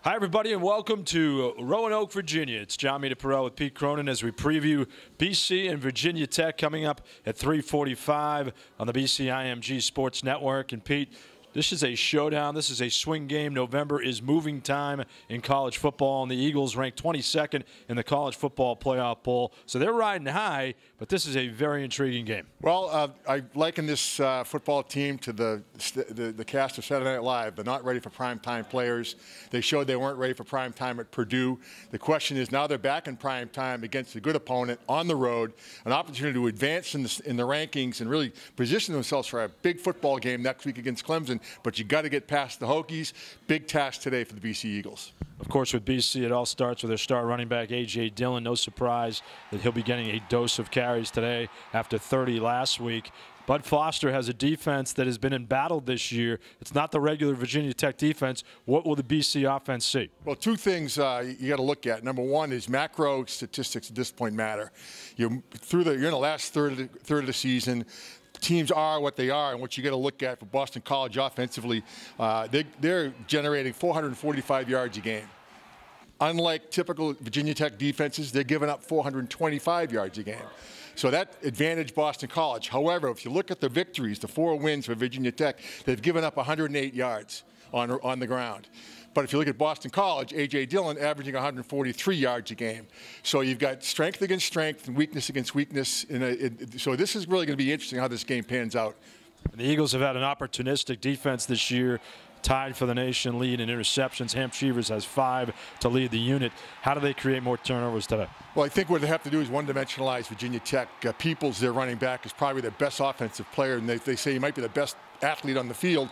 Hi, everybody, and welcome to Roanoke, Virginia. It's John Meterparel with Pete Cronan as we preview BC and Virginia Tech coming up at 3:45 on the BC IMG Sports Network. And Pete, this is a showdown. This is a swing game. November is moving time in college football, and the Eagles ranked 22nd in the college football playoff poll. So they're riding high, but this is a very intriguing game. Well, I liken this football team to the cast of Saturday Night Live. They're not ready for primetime players. They showed they weren't ready for primetime at Purdue. The question is now they're back in primetime against a good opponent on the road, an opportunity to advance in the rankings and really position themselves for a big football game next week against Clemson. But you got to get past the Hokies. Big task today for the BC Eagles. Of course, with BC, it all starts with their star running back, A.J. Dillon. No surprise that he'll be getting a dose of carries today after 30 last week. Bud Foster has a defense that has been embattled this year. It's not the regular Virginia Tech defense. What will the BC offense see? Well, two things you got to look at. Number one is macro statistics at this point matter. You're in the last third of the season. Teams are what they are, and what you got to look at for Boston College offensively, they're generating 445 yards a game. Unlike typical Virginia Tech defenses, they're giving up 425 yards a game. So that advantaged Boston College. However, if you look at the victories, the 4 wins for Virginia Tech, they've given up 108 yards on the ground. But if you look at Boston College, A.J. Dillon averaging 143 yards a game. So you've got strength against strength and weakness against weakness. So this is really going to be interesting how this game pans out. The Eagles have had an opportunistic defense this year, tied for the nation lead in interceptions. Hamp Shevers has 5 to lead the unit. How do they create more turnovers today? Well, I think what they have to do is one-dimensionalize Virginia Tech. Peoples, their running back, is probably their best offensive player, and they say he might be the best athlete on the field.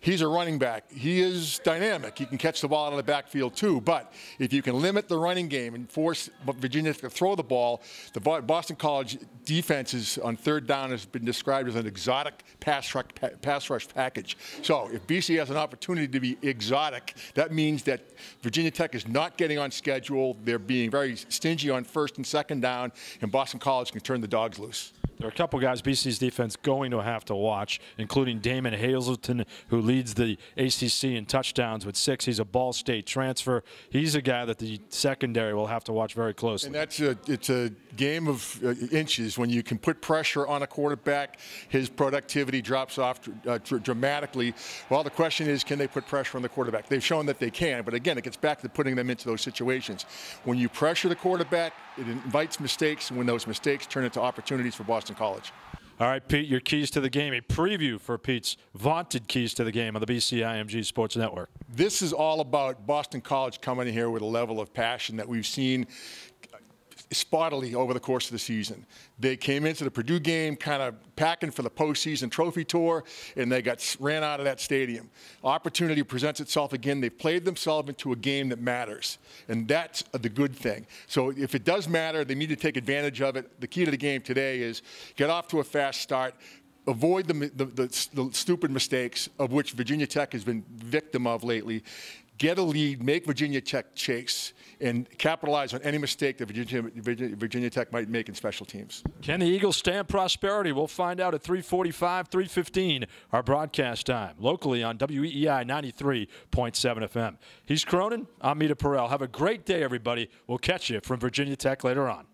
He's a running back. He is dynamic. He can catch the ball out of the backfield too. But if you can limit the running game and force Virginia to throw the ball, the Boston College defenses on third down has been described as an exotic pass rush package. So if BC has an opportunity to be exotic, that means that Virginia Tech is not getting on schedule. They're being very stingy on first and second down, and Boston College can turn the dogs loose. There are a couple guys BC's defense going to have to watch, including Damon Hazelton, who leads the ACC in touchdowns with 6. He's a Ball State transfer. He's a guy that the secondary will have to watch very closely. And it's a game of inches. When you can put pressure on a quarterback, his productivity drops off dramatically. Well, the question is, can they put pressure on the quarterback? They've shown that they can, but again, it gets back to putting them into those situations. When you pressure the quarterback, it invites mistakes, and when those mistakes turn into opportunities for Boston College. All right, Pete, your keys to the game. A preview for Pete's vaunted keys to the game on the BC IMG Sports Network. This is all about Boston College coming in here with a level of passion that we've seen spottily over the course of the season. They came into the Purdue game kind of packing for the postseason trophy tour, and they ran out of that stadium. Opportunity presents itself again. They've played themselves into a game that matters, and that's the good thing. So if it does matter, they need to take advantage of it. The key to the game today is get off to a fast start, avoid the stupid mistakes of which Virginia Tech has been victim of lately. Get a lead, make Virginia Tech chase, and capitalize on any mistake that Virginia Tech might make in special teams. Can the Eagles stand prosperity? We'll find out at 3:45, 3:15, our broadcast time, locally on WEEI 93.7 FM. He's Cronan. I'm Meterparel. Have a great day, everybody. We'll catch you from Virginia Tech later on.